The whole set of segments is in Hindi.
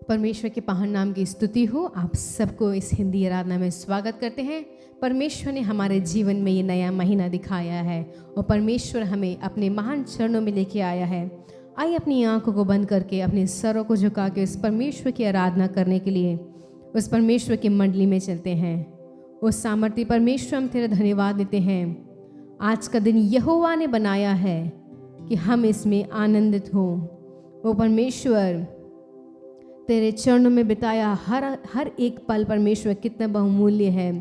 परमेश्वर के पावन नाम की स्तुति हो। आप सबको इस हिंदी आराधना में स्वागत करते हैं। परमेश्वर ने हमारे जीवन में ये नया महीना दिखाया है और परमेश्वर हमें अपने महान चरणों में लेके आया है। आइए अपनी आंखों को बंद करके अपने सरों को झुका के उस परमेश्वर की आराधना करने के लिए उस परमेश्वर की मंडली में चलते हैं। उस सामर्थ्य परमेश्वर, हम तेरा धन्यवाद देते हैं। आज का दिन यहोवा ने बनाया है कि हम इसमें आनंदित हों। वो परमेश्वर, तेरे चरणों में बिताया हर एक पल परमेश्वर कितना बहुमूल्य है।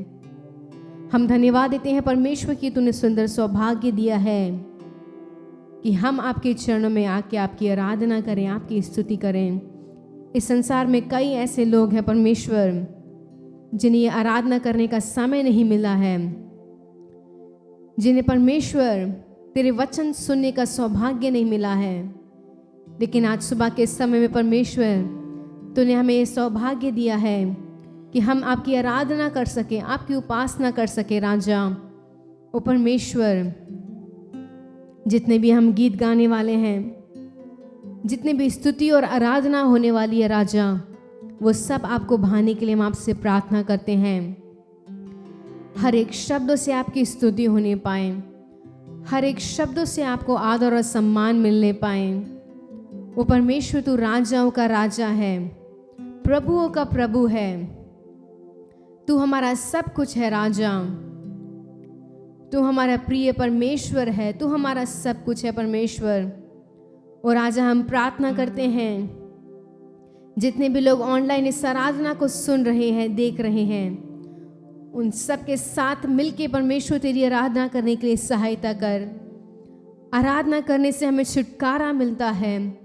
हम धन्यवाद देते हैं परमेश्वर की तूने सुंदर सौभाग्य दिया है कि हम आपके चरणों में आके आपकी आराधना करें, आपकी स्तुति करें। इस संसार में कई ऐसे लोग हैं परमेश्वर जिन्हें ये आराधना करने का समय नहीं मिला है, जिन्हें परमेश्वर तेरे वचन सुनने का सौभाग्य नहीं मिला है। लेकिन आज सुबह के समय में परमेश्वर तूने हमें ये सौभाग्य दिया है कि हम आपकी आराधना कर सकें, आपकी उपासना कर सकें। राजा ओ परमेश्वर, जितने भी हम गीत गाने वाले हैं, जितने भी स्तुति और आराधना होने वाली है राजा, वो सब आपको भाने के लिए हम आपसे प्रार्थना करते हैं। हर एक शब्दों से आपकी स्तुति होने पाए, हर एक शब्दों से आपको आदर और सम्मान मिलने पाए। वो परमेश्वर तू राजाओं का राजा है, प्रभुओं का प्रभु है। तू हमारा सब कुछ है राजा। तू हमारा प्रिय परमेश्वर है, तू हमारा सब कुछ है परमेश्वर। और राजा, हम प्रार्थना करते हैं जितने भी लोग ऑनलाइन इस आराधना को सुन रहे हैं, देख रहे हैं, उन सब के साथ मिलके परमेश्वर तेरी आराधना करने के लिए सहायता कर। आराधना करने से हमें छुटकारा मिलता है,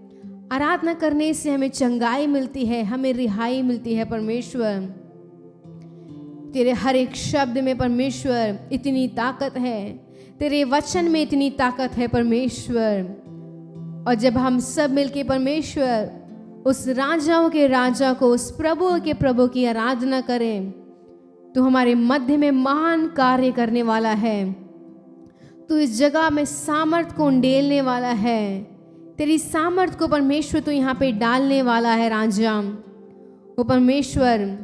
आराधना करने से हमें चंगाई मिलती है, हमें रिहाई मिलती है परमेश्वर। तेरे हर एक शब्द में परमेश्वर इतनी ताकत है, तेरे वचन में इतनी ताकत है परमेश्वर। और जब हम सब मिलके परमेश्वर उस राजाओं के राजा को, उस प्रभुओं के प्रभु की आराधना करें, तो हमारे मध्य में महान कार्य करने वाला है। तू इस जगह में सामर्थ को उंडेलने वाला है। तेरी सामर्थ को परमेश्वर तू यहाँ पे डालने वाला है राजा। वो परमेश्वर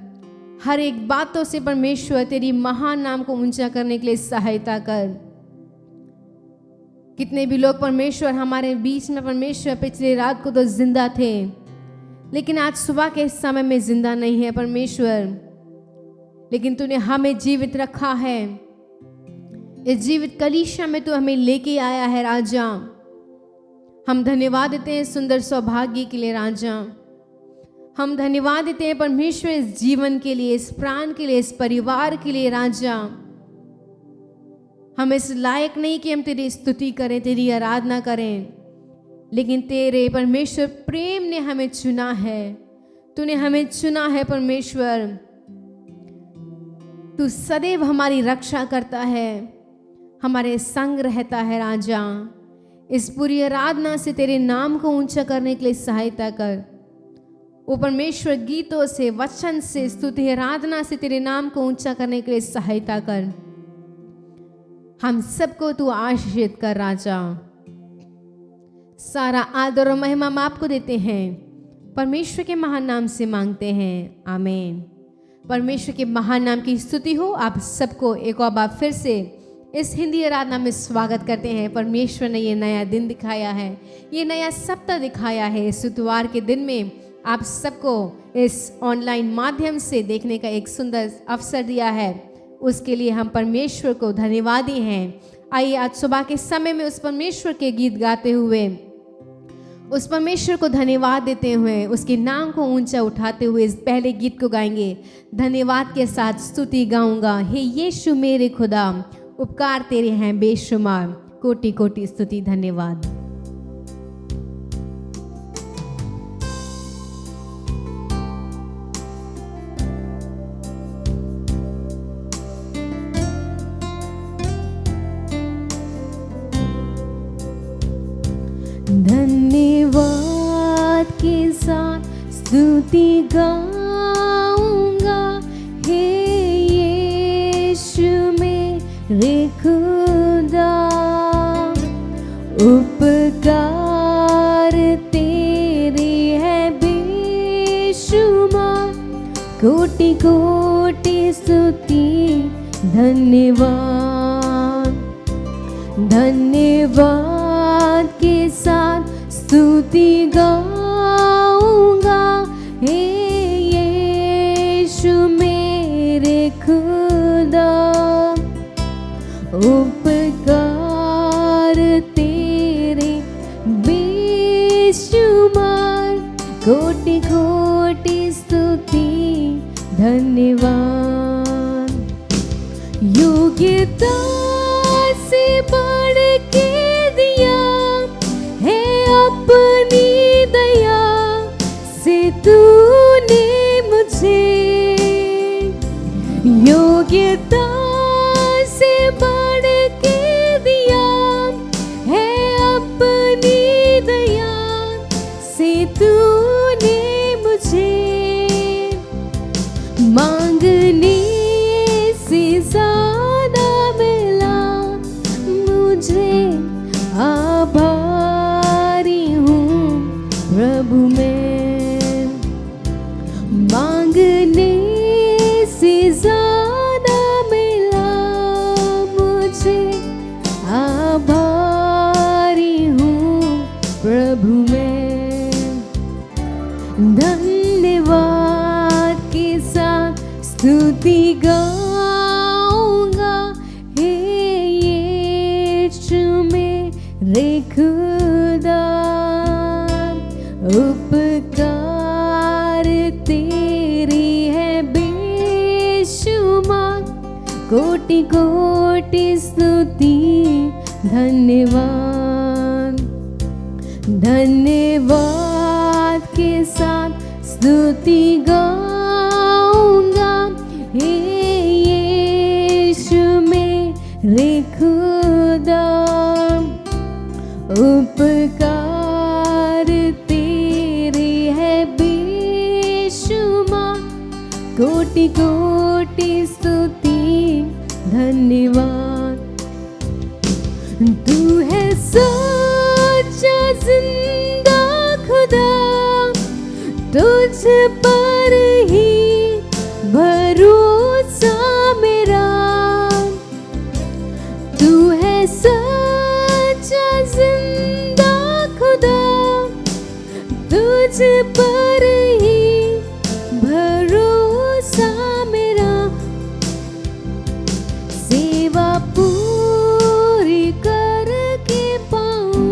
हर एक बातों से परमेश्वर तेरी महान नाम को ऊंचा करने के लिए सहायता कर। कितने भी लोग परमेश्वर हमारे बीच में परमेश्वर पिछले रात को तो जिंदा थे, लेकिन आज सुबह के समय में जिंदा नहीं है परमेश्वर। लेकिन तूने हमें जीवित रखा है। इस जीवित कलीसिया में तू हमें लेके आया है राजा। हम धन्यवाद देते हैं सुंदर सौभाग्य के लिए राजा। हम धन्यवाद देते हैं परमेश्वर इस जीवन के लिए, इस प्राण के लिए, इस परिवार के लिए राजा। हम इस लायक नहीं कि हम तेरी स्तुति करें, तेरी आराधना करें, लेकिन तेरे परमेश्वर प्रेम ने हमें चुना है। तूने हमें चुना है परमेश्वर। तू सदैव हमारी रक्षा करता है, हमारे संग रहता है राजा। इस पूरी आराधना से तेरे नाम को ऊंचा करने के लिए सहायता कर। वो परमेश्वर गीतों से, वचन से, स्तुति आराधना से तेरे नाम को ऊंचा करने के लिए सहायता कर। हम सबको तू आशीषित कर राजा। सारा आदर और महिमा हम आपको देते हैं, परमेश्वर के महान नाम से मांगते हैं, आमीन। परमेश्वर के महान नाम की स्तुति हो। आप सबको एक और बार फिर से इस हिंदी आराधना में स्वागत करते हैं। परमेश्वर ने ये नया दिन दिखाया है, ये नया सप्ताह दिखाया है। इस इतवार के दिन में आप सबको इस ऑनलाइन माध्यम से देखने का एक सुंदर अवसर दिया है, उसके लिए हम परमेश्वर को धन्यवादी हैं। आइए आज सुबह के समय में उस परमेश्वर के गीत गाते हुए, उस परमेश्वर को धन्यवाद देते हुए, उसके नाम को ऊंचा उठाते हुए इस पहले गीत को गाएंगे। धन्यवाद के साथ स्तुति गाऊंगा, हे यीशु मेरे खुदा, उपकार तेरे हैं बेशुमार, कोटि कोटि स्तुति धन्यवाद। धन्यवाद के साथ स्तुति गाऊंगा, हे यीशु मेरे खुदा, उपकार तेरे हैं बेशुमार, कोटि कोटि स्तुति धन्यवाद, धन्यवाद के साथ स्तुति गाऊंगा हे यीशु मेरे खुदा। उपकार तेरे बेशुमार, कोटि कोटि स्तुति धन्यवाद। योग्यता से बढ़ के दिया है अपनी दया से तूने मुझे, योग्यता से बढ़ के दिया है अपनी दया से तूने मुझे। मांगने से ज्यादा मिला मुझे, आभारी हूँ प्रभु मैं। मांगने से ज्यादा मिला मुझे, आभारी हूँ प्रभु मैं। धन्यवाद के साथ स्तुति गाऊंगा हे यीशु मेरे खुदा। उपकार तेरी है बेशुमार, कोटि कोटि स्तुति धन्यवाद, धन्यवाद के साथ स्तुति गाऊंगा हे यीशु मेरे खुदा। उपकार तेरे है बेशुमार, कोटि कोटि स्तुति धन्यवाद। तू है सच्चा जिंदा खुदा, तुझ पर ही भरोसा मेरा। तू है सच्चा जिंदा खुदा, तुझ पर ही भरोसा मेरा। सेवा पूरी करके पाऊं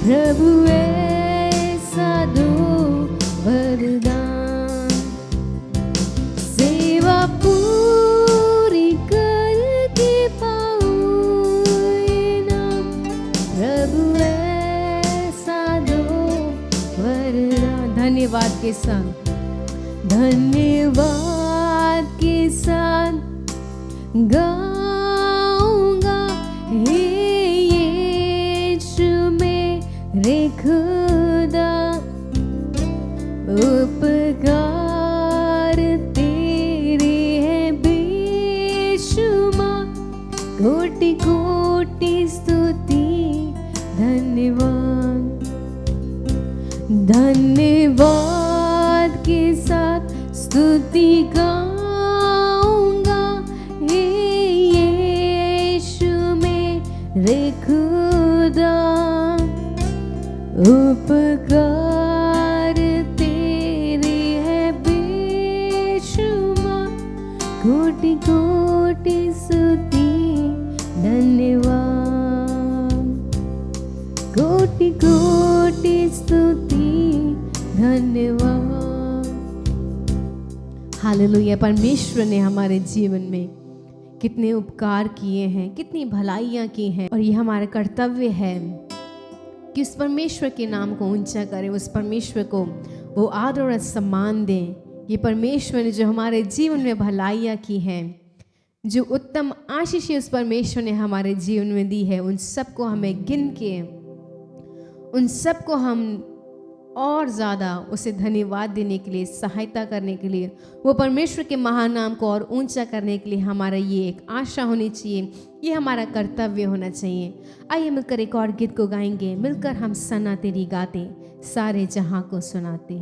प्रभु ऐसा दो वरदान। सेवा पूरी करके पाऊं नाम, प्रभु ऐसा दो वरदान। धन्यवाद के साथ, धन्यवाद के साथ गाऊंगा हे यीशु मेरे खुदा। उपकार तेरे है बेशुमार, कोटि कोटि स्तुति धन्यवाद, धन्यवाद के साथ स्तुति गाऊंगा हे यीशु मेरे खुदा। उपकार तेरे है बेशुमार, कोटि कोटि स्तुति धन्यवाद, कोटि कोटि स्तुति धन्यवाद। हालेलुया। परमेश्वर ने हमारे जीवन में कितने उपकार किए हैं, कितनी भलाइयाँ की हैं, और ये हमारा कर्तव्य है कि उस परमेश्वर के नाम को ऊंचा करें, उस परमेश्वर को वो आदर और सम्मान दें। ये परमेश्वर ने जो हमारे जीवन में भलाइयाँ की हैं, जो उत्तम आशीष उस परमेश्वर ने हमारे जीवन में दी है, उन सबको हमें गिन के, उन सबको हम और ज़्यादा उसे धन्यवाद देने के लिए, सहायता करने के लिए, वो परमेश्वर के महान नाम को और ऊंचा करने के लिए हमारा ये एक आशा होनी चाहिए, ये हमारा कर्तव्य होना चाहिए। आइए मिलकर एक और गीत को गाएंगे, मिलकर हम सना तेरी गाते, सारे जहां को सुनाते।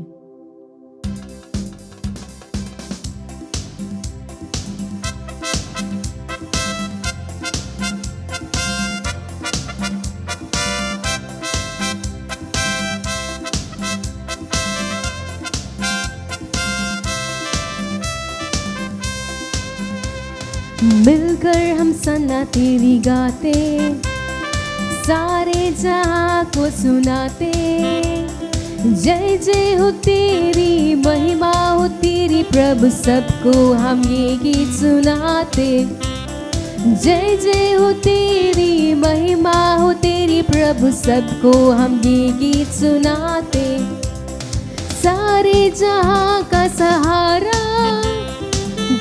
सना तेरी गाते, सारे जहां को सुनाते। जय जय हो तेरी, महिमा हो तेरी प्रभु, सबको हम ये गीत सुनाते। जय जय हो तेरी, महिमा हो तेरी प्रभु, सबको हम ये गीत सुनाते। सारे जहां का सहारा,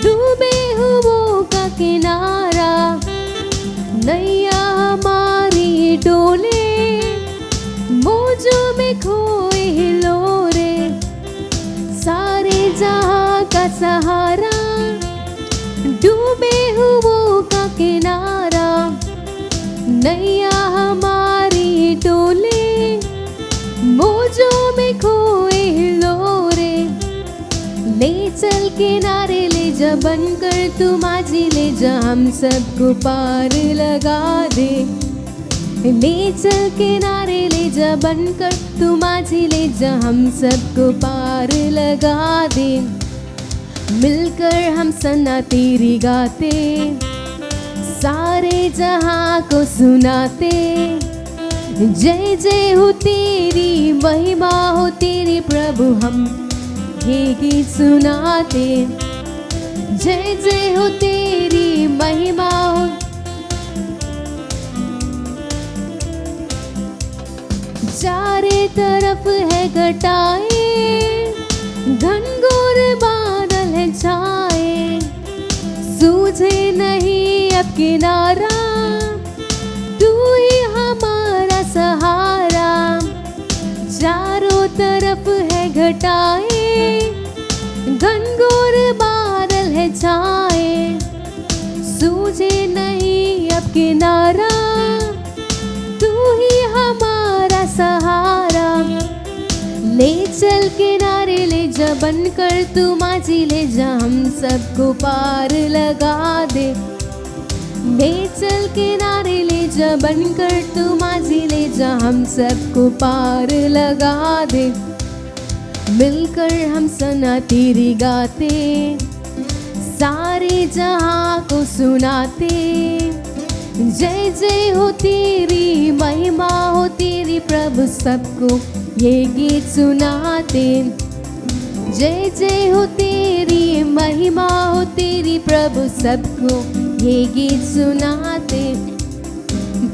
डूबे हुओं का किनारा, नैया हमारी डोले, मौजों में खोए हिलोरे। सारे जहां का सहारा, डूबे हुओं का किनारा, नैया हमारी डोले, मौजों में खोए हिलोरे। ले चल किनारे ले जा, बनकर तू माझी ले जा, हम सबको पार लगा दे। ले चल किनारे ले जा, बनकर तू माझी ले जा, हम सबको पार लगा दे। मिलकर हम सना तेरी गाते, सारे जहां को सुनाते। जय जय हो तेरी, महिमा हो तेरी प्रभु, हम ये गीत सुनाते। जय जय हो तेरी, महिमा हो। चारे तरफ है घटाए, घनघोर बादल है छाए, सूझे नहीं अब किनारा, तू ही हमारा सहारा। चारों तरफ है घटाए, घनघोर बादल है छाए, सूझे नहीं अब किनारा, तू ही हमारा सहारा। ले चल किनारे ले जा, बनकर तू माझी ले जा, हम सबको पार लगा दे। ले चल किनारे ले जा, बनकर तू माझी ले जा, हम सबको पार लगा दे। मिलकर हम सना तेरी गाते, सारे जहां को सुनाते। जय जय हो तेरी, महिमा हो तेरी प्रभु, सबको ये गीत सुनाते। जय जय हो तेरी, महिमा हो तेरी प्रभु, सबको ये गीत सुनाते।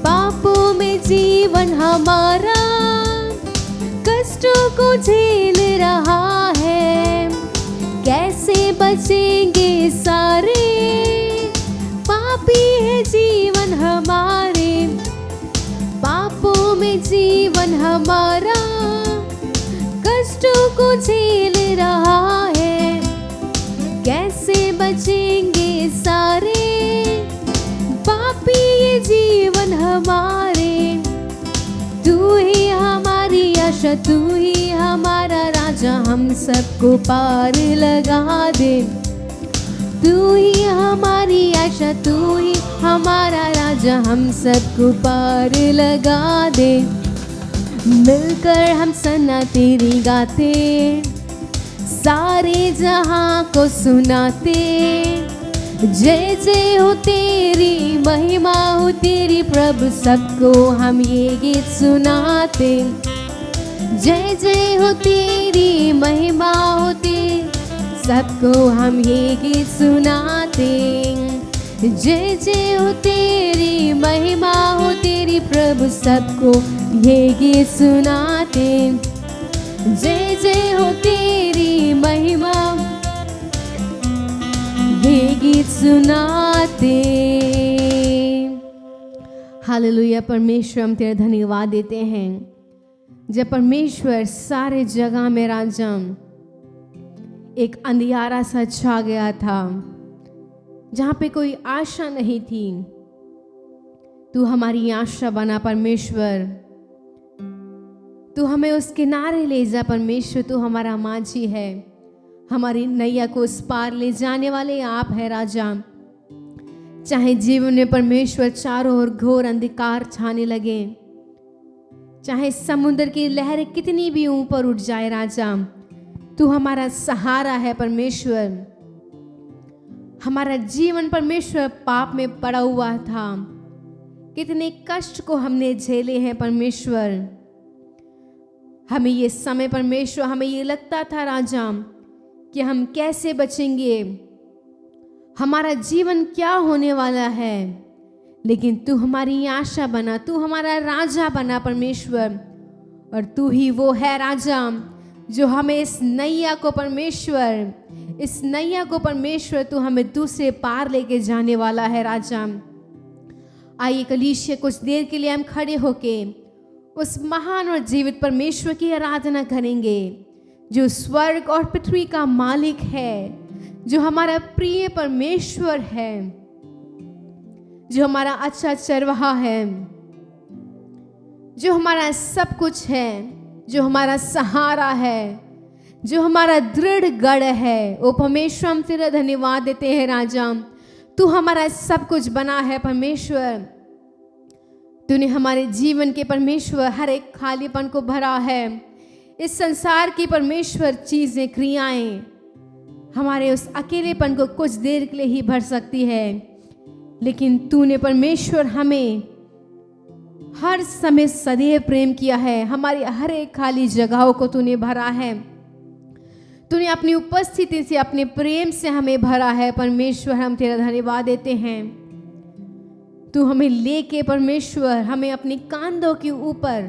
पापों में जीवन हमारा, कष्टों को झेल रहा है, कैसे बचेंगे सारे, पापी है जीवन हमारे। पापों में जीवन हमारा, कष्टों को झेल रहा है, कैसे बचेंगे सारे, पापी ये जीवन हमारे। तू ही हमारी आशा, तू ही हमारा राजा, हम सबको पार लगा दे। तू ही हमारी आशा, तू ही हमारा राजा, हम सबको पार लगा दे। मिलकर हम सना तेरी गाते, सारे जहां को सुनाते। जय जय हो तेरी, महिमा हो तेरी प्रभु, सबको हम ये गीत सुनाते। जय जय हो तेरी, महिमा हो तेरी, सबको हम ये गीत सुनाते। जय जय हो तेरी, महिमा हो तेरी प्रभु, सबको ये गीत सुनाते। जय जय हो तेरी, महिमा, ये गीत सुनाते। हालेलुया। परमेश्वर, हम तेरा धन्यवाद देते हैं जब परमेश्वर सारे जगह में राजा एक अंधियारा सा छा गया था, जहाँ पे कोई आशा नहीं थी। तू हमारी आशा बना परमेश्वर, तू हमें उस किनारे ले जा परमेश्वर। तू हमारा माझी है, हमारी नैया को उस पार ले जाने वाले आप है राजा। चाहे जीवन में परमेश्वर चारों ओर घोर अंधकार छाने लगे, चाहे समुद्र की लहरें कितनी भी ऊपर उठ जाए राजा, तू हमारा सहारा है परमेश्वर। हमारा जीवन परमेश्वर पाप में पड़ा हुआ था। कितने कष्ट को हमने झेले हैं परमेश्वर। हमें ये समय परमेश्वर, हमें ये लगता था राजा कि हम कैसे बचेंगे, हमारा जीवन क्या होने वाला है, लेकिन तू हमारी आशा बना, तू हमारा राजा बना परमेश्वर। और तू ही वो है राजा जो हमें इस नैया को परमेश्वर तू हमें दूसरे पार लेके जाने वाला है राजा। आइए कलीसिया, कुछ देर के लिए हम खड़े होके उस महान और जीवित परमेश्वर की आराधना करेंगे जो स्वर्ग और पृथ्वी का मालिक है, जो हमारा प्रिय परमेश्वर है, जो हमारा अच्छा चरवाहा है, जो हमारा सब कुछ है, जो हमारा सहारा है, जो हमारा दृढ़ गढ़ है। ओ परमेश्वर, हम तेरा धन्यवाद देते हैं राजा। तू हमारा सब कुछ बना है परमेश्वर। तूने हमारे जीवन के परमेश्वर हर एक खालीपन को भरा है। इस संसार की परमेश्वर चीजें, क्रियाएं हमारे उस अकेलेपन को कुछ देर के लिए ही भर सकती है, लेकिन तूने परमेश्वर हमें हर समय सदैव प्रेम किया है। हमारी हर एक खाली जगहों को तूने भरा है। तूने अपनी उपस्थिति से, अपने प्रेम से हमें भरा है परमेश्वर। हम तेरा धन्यवाद देते हैं। तू हमें लेके परमेश्वर, हमें अपनी कांधों के ऊपर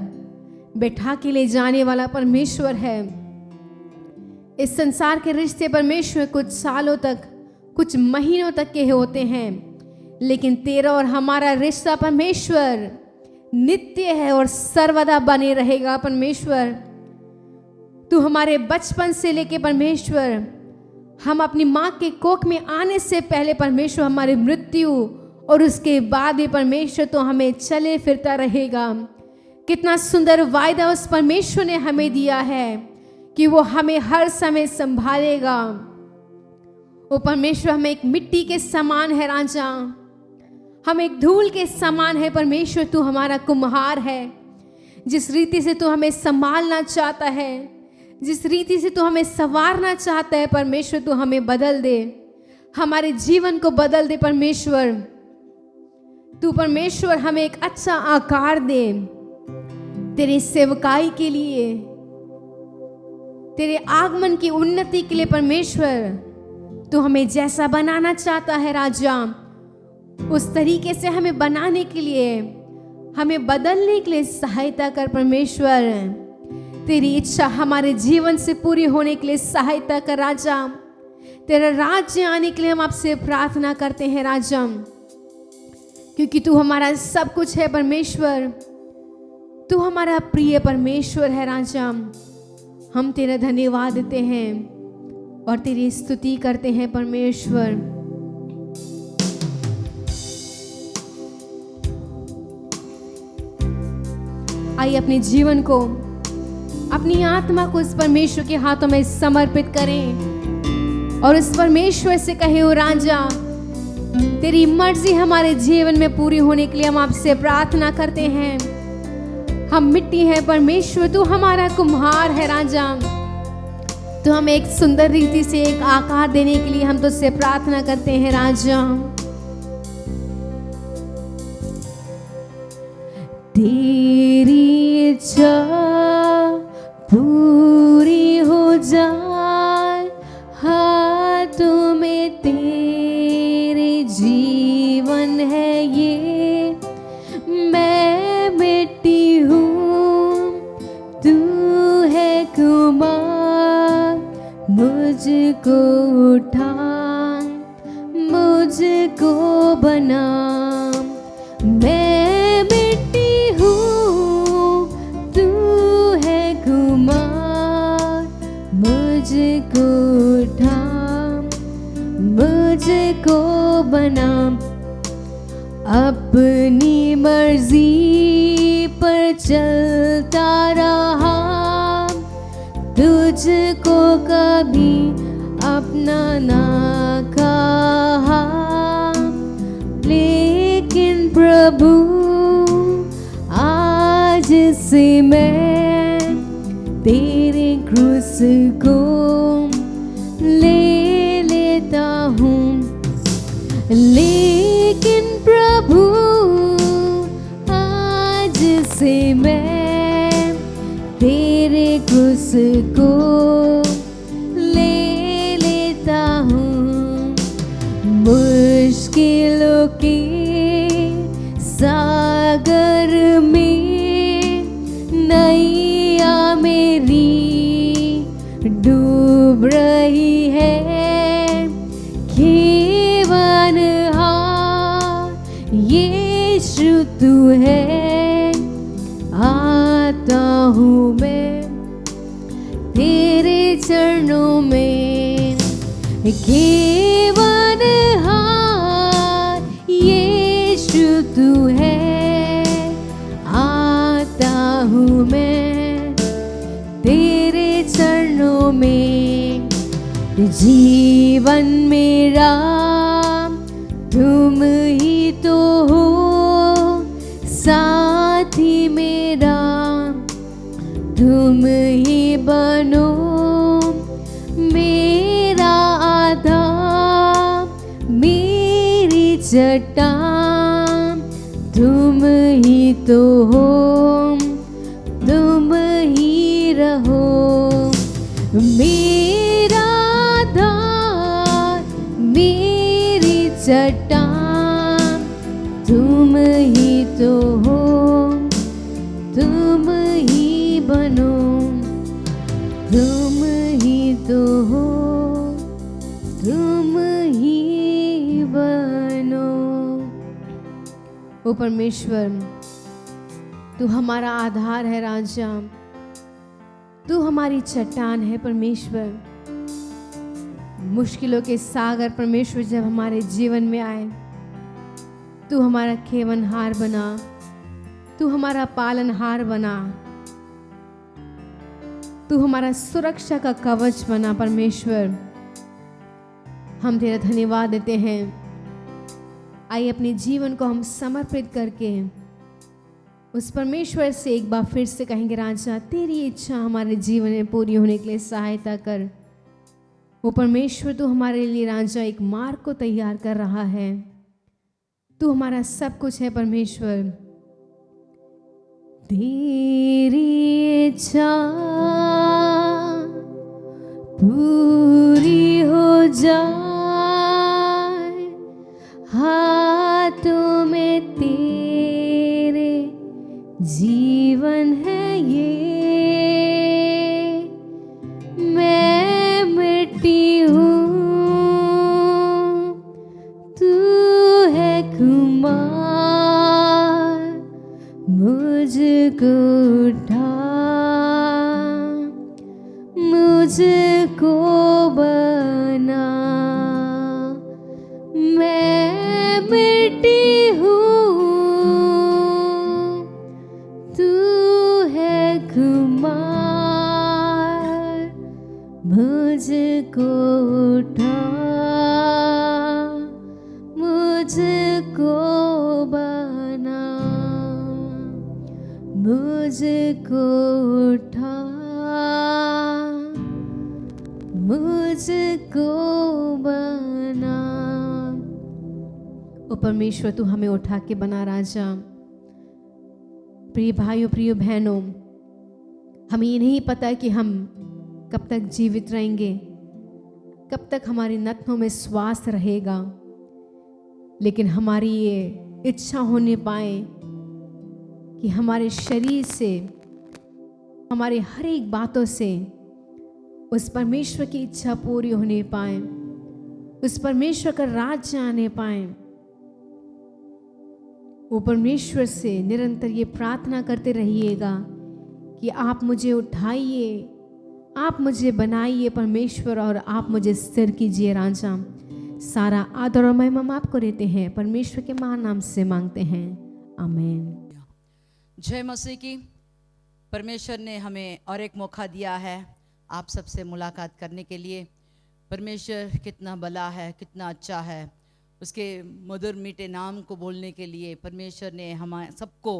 बैठा के ले जाने वाला परमेश्वर है। इस संसार के रिश्ते परमेश्वर कुछ सालों तक, कुछ महीनों तक के होते हैं, लेकिन तेरा और हमारा रिश्ता परमेश्वर नित्य है और सर्वदा बने रहेगा परमेश्वर। तू हमारे बचपन से लेके परमेश्वर, हम अपनी माँ के कोख में आने से पहले परमेश्वर, हमारी मृत्यु और उसके बाद भी परमेश्वर तो हमें चले फिरता रहेगा। कितना सुंदर वायदा उस परमेश्वर ने हमें दिया है कि वो हमें हर समय संभालेगा। वो परमेश्वर हमें एक मिट्टी के समान है राजा, हम एक धूल के समान है परमेश्वर। तू हमारा कुम्हार है। जिस रीति से तू हमें संभालना चाहता है, जिस रीति से तू हमें संवारना चाहता है परमेश्वर, तू हमें बदल दे, हमारे जीवन को बदल दे परमेश्वर। तू परमेश्वर हमें एक अच्छा आकार दे तेरी सेवकाई के लिए, तेरे आगमन की उन्नति के लिए परमेश्वर। तू हमें जैसा बनाना चाहता है राजा, उस तरीके से हमें बनाने के लिए, हमें बदलने के लिए सहायता कर परमेश्वर। तेरी इच्छा हमारे जीवन से पूरी होने के लिए सहायता कर राजा। तेरा राज्य आने के लिए हम आपसे प्रार्थना करते हैं राजा, क्योंकि तू हमारा सब कुछ है परमेश्वर। तू हमारा प्रिय परमेश्वर है राजा। हम तेरा धन्यवाद देते हैं और तेरी स्तुति करते हैं परमेश्वर। आइए अपने जीवन को, अपनी आत्मा को इस परमेश्वर के हाथों में समर्पित करें और इस परमेश्वर से कहे, ओ राजा, तेरी मर्जी हमारे जीवन में पूरी होने के लिए हम आपसे प्रार्थना करते हैं। हम मिट्टी है परमेश्वर, तू हमारा कुम्हार है राजा। तो हमें एक सुंदर रीति से एक आकार देने के लिए हम तुझसे प्रार्थना करते हैं राजा। तेरी इच्छा पूरी हो जाए हाथों में, तेरे जीवन है ये। मैं मिट्टी हूँ, तू है कुम्हार, मुझको उठा, मुझको बना। मैं मिट्टी हूँ, तू है कुम्हार, मुझको उठा, मुझको बना। अपनी मर्जी पर चलता रहा, तुझको कभी अपना ना कहा, लेकिन प्रभु आज से मैं तेरे क्रूस को ले लेता हूँ। से मैं तेरे क्रूस को ले लेता हूँ। मुश्किलों के सागर में नैया मेरी डूब रही है। केवल यीशु तू है, आता हूँ मैं तेरे चरणों में। केवल यीशु तू है, आता हूँ मैं तेरे चरणों में। जीवन मेरा तुम ही तो हो, साथी मेरा तुम ही बनो। मेरा आधार, मेरी चट्टान तुम ही तो हो, तुम ही रहो। मेरा आधार, मेरी चट्टान तुम ही तो हो, तुम ही बनो। तुम ही तो हो, तुम ही बनो। ओ परमेश्वर, तू हमारा आधार है राजा, तू हमारी चट्टान है परमेश्वर। मुश्किलों के सागर परमेश्वर जब हमारे जीवन में आए, तू हमारा खेवनहार बना, तू हमारा पालनहार बना, तू हमारा सुरक्षा का कवच बना परमेश्वर। हम तेरा धन्यवाद देते हैं। आइए अपने जीवन को हम समर्पित करके उस परमेश्वर से एक बार फिर से कहेंगे, राजा तेरी इच्छा हमारे जीवन में पूरी होने के लिए सहायता कर। वो परमेश्वर तू हमारे लिए राजा एक मार्ग को तैयार कर रहा है। तू हमारा सब कुछ है परमेश्वर। तेरी इच्छा पूरी हो जाए, हाथों में तेरे जीवन है ये। मैं मिट्टी हूँ, तू है कुमार, मुझको उठा, मुझको बना। मैं मिट्टी हूँ, तू है कुमार, मुझको उठा, मुझको बना। मुझको उठा, मुझको बना। ओ परमेश्वर तू हमें उठा के बना राजा। प्रिय भाइयों, प्रिय बहनों, हमें ये नहीं पता कि हम कब तक जीवित रहेंगे, कब तक हमारी नथनों में श्वास रहेगा, लेकिन हमारी ये इच्छा होने पाए कि हमारे शरीर से, हमारे हर एक बातों से उस परमेश्वर की इच्छा पूरी होने पाए, उस परमेश्वर का राज्य आने पाए। वो परमेश्वर से निरंतर ये प्रार्थना करते रहिएगा कि आप मुझे उठाइए, आप मुझे बनाइए परमेश्वर, और आप मुझे स्थिर कीजिए राजा। सारा आदर और महिमा हम आपको देते हैं, परमेश्वर के महान नाम से मांगते हैं, आमीन। जय मसीह की। परमेश्वर ने हमें और एक मौका दिया है आप सबसे मुलाकात करने के लिए। परमेश्वर कितना भला है, कितना अच्छा है। उसके मधुर मीठे नाम को बोलने के लिए परमेश्वर ने हम सबको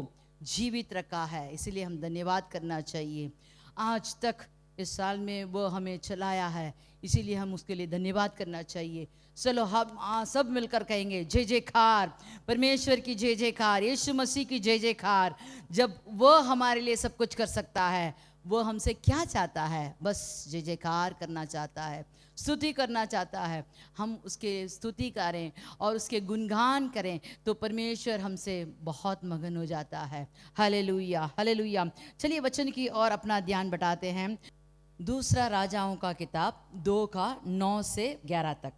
जीवित रखा है, इसलिए हम धन्यवाद करना चाहिए। आज तक इस साल में वो हमें चलाया है, इसीलिए हम उसके लिए धन्यवाद करना चाहिए। चलो हम सब मिलकर कहेंगे जय जयकार, परमेश्वर की जय जयकार, यीशु मसीह की जय जयकार। जब वो हमारे लिए सब कुछ कर सकता है, वो हमसे क्या चाहता है? बस जय जयकार करना चाहता है, स्तुति करना चाहता है। हम उसके स्तुति करें और उसके गुणगान करें तो परमेश्वर हमसे बहुत मगन हो जाता है। Hallelujah, hallelujah. चलिए वचन की ओर अपना ध्यान बढ़ाते हैं। दूसरा राजाओं का किताब 2:9 से 11 तक।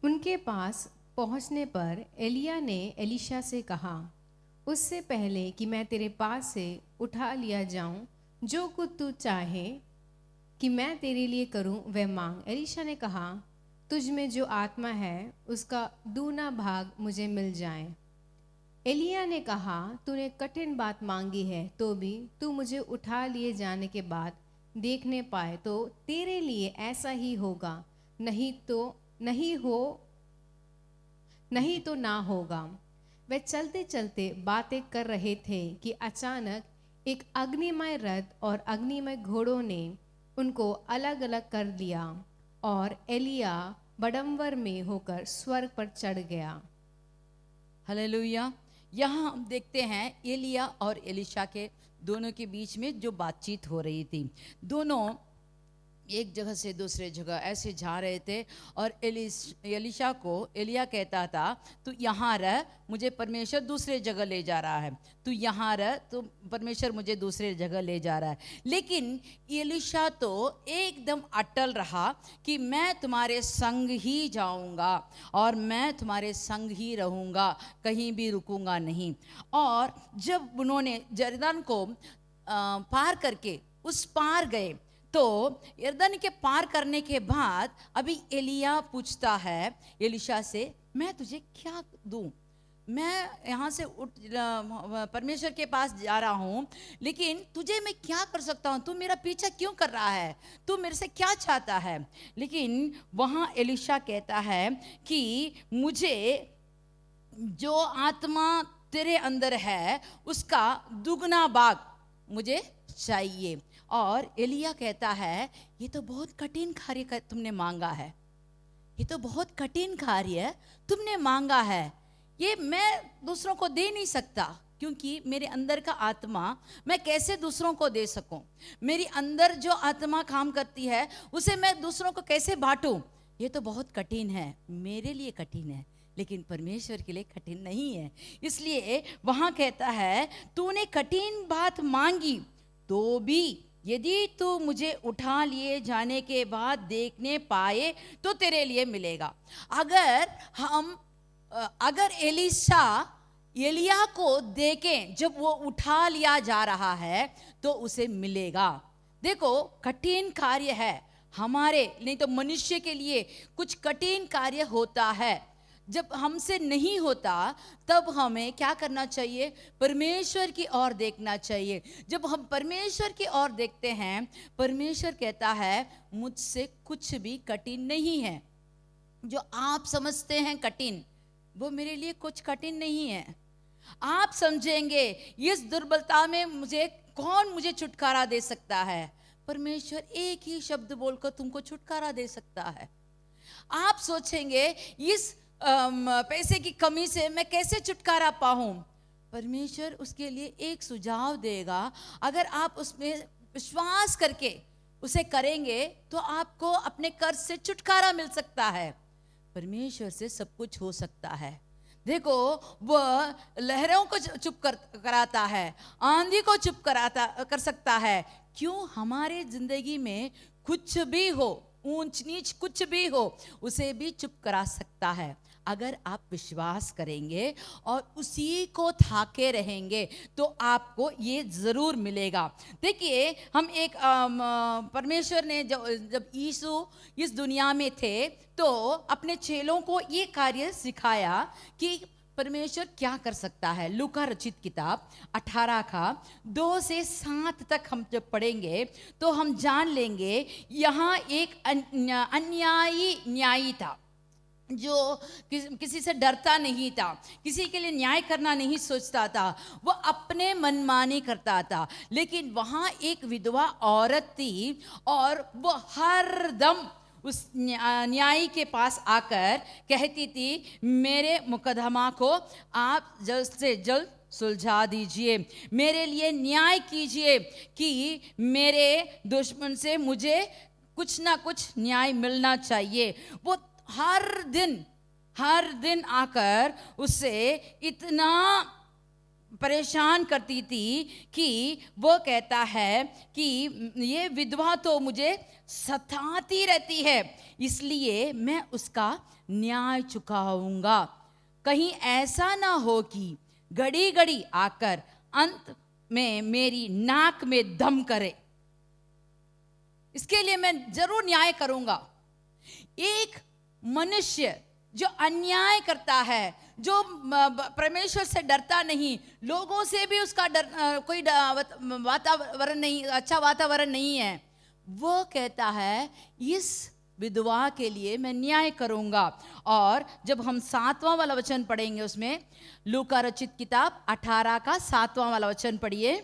उनके पास पहुंचने पर एलिया ने एलीशा से कहा, उससे पहले कि मैं तेरे पास से उठा लिया जाऊं, जो कुछ तू चाहे कि मैं तेरे लिए करूं वह मांग। एलीशा ने कहा, तुझ में जो आत्मा है उसका दूना भाग मुझे मिल जाए। एलिया ने कहा, तूने कठिन बात मांगी है, तो भी तू मुझे उठा लिए जाने के बाद देखने पाए तो तेरे लिए ऐसा ही होगा, नहीं तो ना होगा। वे चलते चलते बातें कर रहे थे कि अचानक एक अग्निमय रथ और अग्निमय घोड़ों ने उनको अलग अलग कर दिया और एलिया बड़ंबर में होकर स्वर्ग पर चढ़ गया। हालेलुया। यहाँ हम देखते हैं एलिया और एलीशा के दोनों के बीच में जो बातचीत हो रही थी। दोनों एक जगह से दूसरे जगह ऐसे जा रहे थे और एलीशा को एलिया कहता था, तू यहाँ रह, मुझे परमेश्वर दूसरे जगह ले जा रहा है, तू यहाँ रह, तो परमेश्वर मुझे दूसरे जगह ले जा रहा है। लेकिन एलीशा तो एकदम अटल रहा कि मैं तुम्हारे संग ही जाऊंगा और मैं तुम्हारे संग ही रहूंगा, कहीं भी रुकूंगा नहीं। और जब उन्होंने यरदन को पार करके उस पार गए तो यरदन के पार करने के बाद अभी एलिया पूछता है एलीशा से, मैं तुझे क्या दूं? मैं यहाँ से परमेश्वर के पास जा रहा हूँ, लेकिन तुझे मैं क्या कर सकता हूँ? तू मेरा पीछा क्यों कर रहा है? तू मेरे से क्या चाहता है? लेकिन वहाँ एलीशा कहता है कि मुझे जो आत्मा तेरे अंदर है उसका दुगना भाग मुझे चाहिए। और एलिया कहता है, ये तो बहुत कठिन कार्य तुमने मांगा है, ये तो बहुत कठिन कार्य तुमने मांगा है, ये मैं दूसरों को दे नहीं सकता, क्योंकि मेरे अंदर का आत्मा मैं कैसे दूसरों को दे सकूं? मेरी अंदर जो आत्मा काम करती है उसे मैं दूसरों को कैसे बांटूं? ये तो बहुत कठिन है, मेरे लिए कठिन है, लेकिन परमेश्वर के लिए कठिन नहीं है। इसलिए वहां कहता है, तूने कठिन बात मांगी तो भी यदि तू मुझे उठा लिए जाने के बाद देखने पाए तो तेरे लिए मिलेगा। अगर एलीशा एलिया को देखें जब वो उठा लिया जा रहा है तो उसे मिलेगा। देखो, कठिन कार्य है हमारे, नहीं तो मनुष्य के लिए कुछ कठिन कार्य होता है। जब हमसे नहीं होता तब हमें क्या करना चाहिए? परमेश्वर की ओर देखना चाहिए। जब हम परमेश्वर की ओर देखते हैं, परमेश्वर कहता है मुझसे कुछ भी कठिन नहीं है। जो आप समझते हैं कठिन, वो मेरे लिए कुछ कठिन नहीं है। आप समझेंगे इस दुर्बलता में कौन मुझे छुटकारा दे सकता है? परमेश्वर एक ही शब्द बोलकर तुमको छुटकारा दे सकता है। आप सोचेंगे इस पैसे की कमी से मैं कैसे छुटकारा पाऊं? परमेश्वर उसके लिए एक सुझाव देगा। अगर आप उसमें विश्वास करके उसे करेंगे तो आपको अपने कर्ज से छुटकारा मिल सकता है। परमेश्वर से सब कुछ हो सकता है। देखो, वह लहरों को चुप कराता है, आंधी को चुप कर सकता है। क्यों? हमारे जिंदगी में कुछ भी हो, ऊंच नीच कुछ भी हो, उसे भी चुप करा सकता है अगर आप विश्वास करेंगे और उसी को थाके रहेंगे तो आपको ये जरूर मिलेगा। देखिए, हम एक परमेश्वर ने जब यीशु इस दुनिया में थे तो अपने चेलों को ये कार्य सिखाया कि परमेश्वर क्या कर सकता है। लूका रचित किताब 18 का 2 से 7 तक हम जब पढ़ेंगे तो हम जान लेंगे यहाँ एक अन्यायी न्यायी था। जो किसी से डरता नहीं था, किसी के लिए न्याय करना नहीं सोचता था, वो अपने मनमानी करता था। लेकिन वहाँ एक विधवा औरत थी और वो हर दम उस न्यायी के पास आकर कहती थी, मेरे मुकदमा को आप जल्द से जल्द सुलझा दीजिए, मेरे लिए न्याय कीजिए कि मेरे दुश्मन से मुझे कुछ ना कुछ न्याय मिलना चाहिए। वो हर दिन आकर उससे इतना परेशान करती थी कि वो कहता है कि ये विधवा तो मुझे सताती रहती है, इसलिए मैं उसका न्याय चुकाऊंगा। कहीं ऐसा ना हो कि घड़ी घड़ी आकर अंत में मेरी नाक में दम करे, इसके लिए मैं जरूर न्याय करूंगा। एक मनुष्य जो अन्याय करता है, जो परमेश्वर से डरता नहीं, लोगों से भी उसका कोई वातावरण नहीं, अच्छा वातावरण नहीं है, वो कहता है इस विधवा के लिए मैं न्याय करूंगा। और जब हम 7वां वाला वचन पढ़ेंगे, उसमें लूका रचित किताब 18 का 7वां वाला वचन पढ़िए।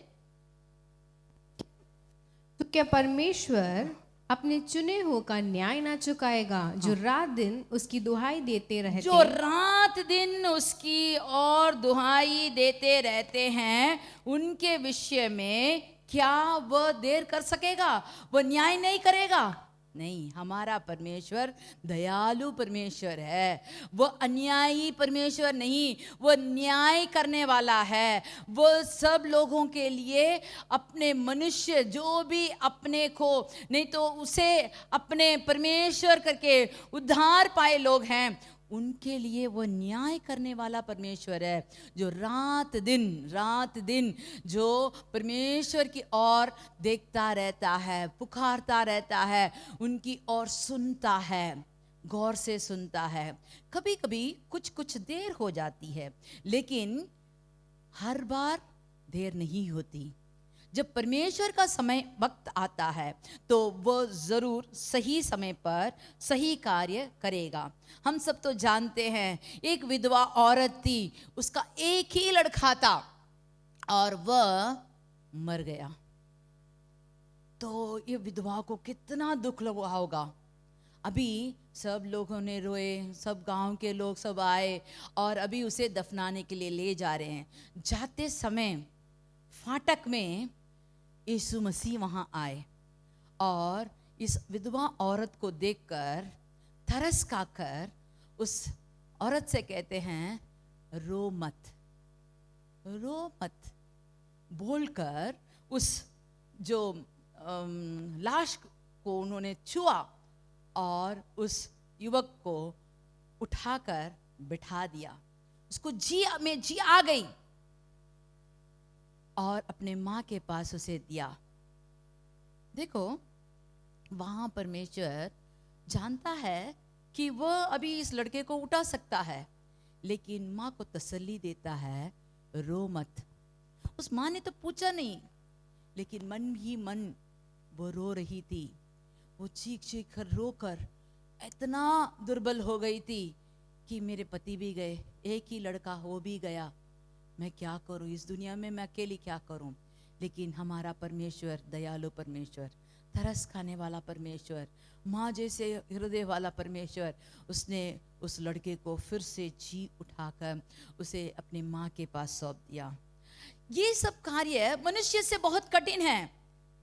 तो क्या परमेश्वर अपने चुने हुओं का न्याय ना चुकाएगा, जो रात दिन उसकी दुहाई देते रहते, जो रात दिन उसकी और दुहाई देते रहते हैं, उनके विषय में क्या वह देर कर सकेगा? वह न्याय नहीं करेगा? नहीं, हमारा परमेश्वर दयालु परमेश्वर है, वो अन्यायी परमेश्वर नहीं, वो न्याय करने वाला है। वो सब लोगों के लिए अपने मनुष्य जो भी अपने को नहीं तो उसे अपने परमेश्वर करके उद्धार पाए लोग हैं, उनके लिए वो न्याय करने वाला परमेश्वर है, जो रात दिन जो परमेश्वर की ओर देखता रहता है, पुकारता रहता है, उनकी ओर सुनता है, गौर से सुनता है। कभी कभी कुछ देर हो जाती है, लेकिन हर बार देर नहीं होती। जब परमेश्वर का समय वक्त आता है तो वो जरूर सही समय पर सही कार्य करेगा। हम सब तो जानते हैं, एक विधवा औरत थी, उसका एक ही लड़का था और वह मर गया। तो ये विधवा को कितना दुख लगा होगा। अभी सब लोगों ने रोए, सब गांव के लोग सब आए और अभी उसे दफनाने के लिए ले जा रहे हैं। जाते समय फाटक में यीशु मसीह वहां आए और इस विधवा औरत को देखकर तरस खाकर उस औरत से कहते हैं, रो मत बोलकर उस जो लाश को उन्होंने छुआ और उस युवक को उठाकर बिठा दिया। उसको जी आ गई और अपने माँ के पास उसे दिया। देखो, वहां परमेश्वर जानता है कि वह अभी इस लड़के को उठा सकता है, लेकिन माँ को तसल्ली देता है, रो मत। उस माँ ने तो पूछा नहीं, लेकिन मन ही मन वो रो रही थी। वो चीख कर रोकर इतना दुर्बल हो गई थी कि मेरे पति भी गए, एक ही लड़का हो भी गया, मैं क्या करूं इस दुनिया में, मैं अकेली क्या करूं। लेकिन हमारा परमेश्वर दयालु परमेश्वर, तरस खाने वाला परमेश्वर, माँ जैसे हृदय वाला परमेश्वर, उसने उस लड़के को फिर से जी उठाकर उसे अपनी माँ के पास सौंप दिया। ये सब कार्य मनुष्य से बहुत कठिन है,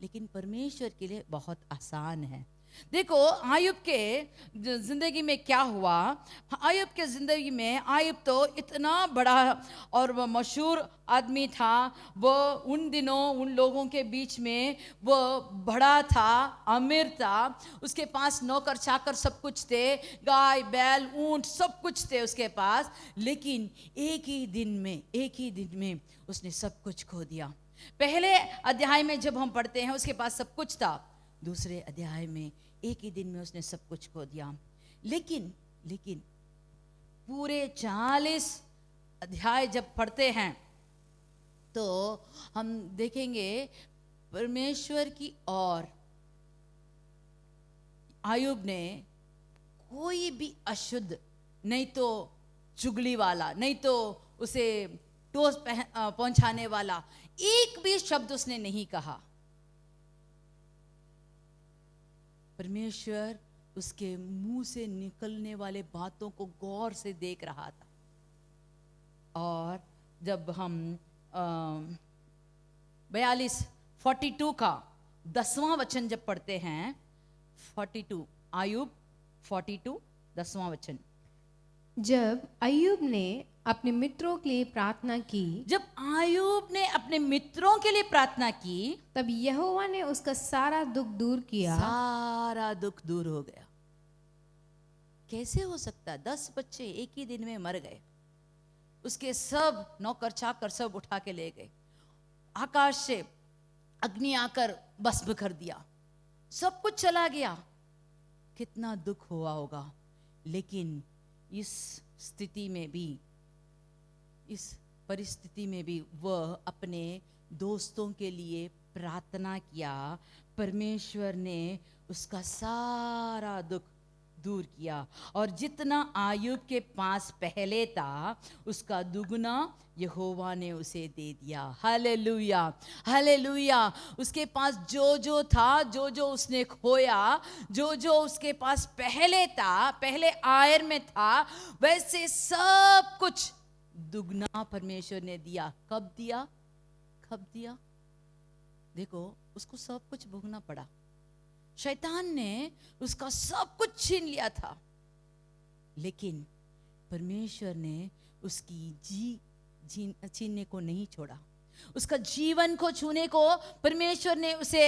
लेकिन परमेश्वर के लिए बहुत आसान है। देखो, आयुब के जिंदगी में क्या हुआ। आयुब के जिंदगी में, आयुब तो इतना बड़ा और मशहूर आदमी था। वो उन दिनों उन लोगों के बीच में वो बड़ा था, अमीर था, उसके पास नौकर चाकर सब कुछ थे, गाय बैल ऊंट सब कुछ थे उसके पास। लेकिन एक ही दिन में उसने सब कुछ खो दिया। पहले अध्याय में जब हम पढ़ते हैं उसके पास सब कुछ था, दूसरे अध्याय में एक ही दिन में उसने सब कुछ खो दिया। लेकिन पूरे 40 अध्याय जब पढ़ते हैं तो हम देखेंगे परमेश्वर की ओर आयुब ने कोई भी अशुद्ध नहीं तो चुगली वाला, नहीं तो उसे टोस पहुंचाने वाला, एक भी शब्द उसने नहीं कहा। परमेश्वर उसके मुंह से निकलने वाले बातों को गौर से देख रहा था। और जब हम 42 का 10वां वचन जब पढ़ते हैं, 42 आयुब 42 10वां वचन, जब अय्यूब ने अपने मित्रों के लिए प्रार्थना की, जब आयुब ने अपने मित्रों के लिए प्रार्थना की, तब यहोवा ने उसका सारा दुख दूर किया। सारा दुख दूर हो गया। कैसे हो सकता? 10 बच्चे एक ही दिन में मर गए, उसके सब नौकर चाकर सब उठा के ले गए, आकाश से अग्नि आकर भस्म कर दिया, सब कुछ चला गया। कितना दुख हुआ होगा। लेकिन इस स्थिति में भी, इस परिस्थिति में भी वह अपने दोस्तों के लिए प्रार्थना किया। परमेश्वर ने उसका सारा दुख दूर किया और जितना आयुब के पास पहले था उसका दुगना यहोवा ने उसे दे दिया। Hallelujah, hallelujah. उसके पास जो जो था, जो जो उसने खोया, जो जो उसके पास पहले था, पहले आयर में था, वैसे सब कुछ दुगना परमेश्वर ने दिया। कब दिया? कब दिया? देखो, उसको सब कुछ भोगना पड़ा। शैतान ने उसका सब कुछ छीन लिया था, लेकिन परमेश्वर ने उसकी छीनने को नहीं छोड़ा। उसका जीवन को छूने को परमेश्वर ने उसे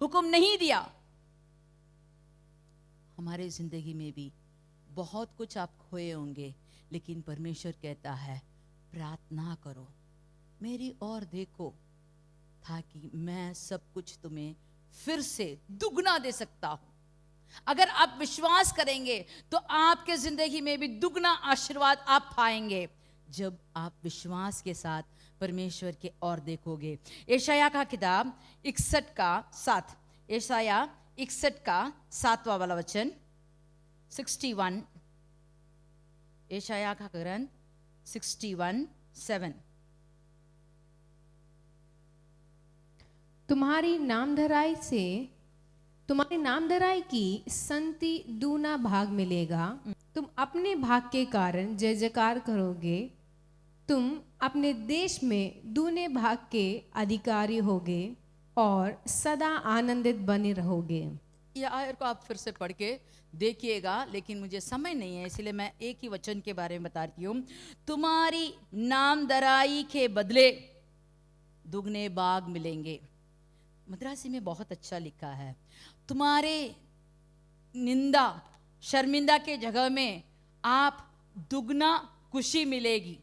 हुक्म नहीं दिया। हमारे जिंदगी में भी बहुत कुछ आप खोए होंगे, लेकिन परमेश्वर कहता है प्रार्थना करो, मेरी ओर देखो, ताकि मैं सब कुछ तुम्हें फिर से दुगना दे सकता हूं। अगर आप विश्वास करेंगे तो आपके जिंदगी में भी दुगना आशीर्वाद आप पाएंगे, जब आप विश्वास के साथ परमेश्वर के ओर देखोगे। यशाया का किताब 61 का 7, यशाया 61 का 7वां वाला वचन, 61, यशाया का ग्रंथ 61:7। तुम्हारी नामधराई की संति दूना भाग मिलेगा। तुम अपने भाग के कारण जय जयकार करोगे। तुम अपने देश में दूने भाग के अधिकारी होगे और सदा आनंदित बने रहोगे। यह आयत को आप फिर से पढ़ के देखिएगा, लेकिन मुझे समय नहीं है, इसलिए मैं एक ही वचन के बारे में बताती हूँ। तुम्हारी नामधराई के बदले दुगने भाग मिलेंगे। मद्रासी में बहुत अच्छा लिखा है, तुम्हारे निंदा शर्मिंदा के जगह में आप दुगना खुशी मिलेगी।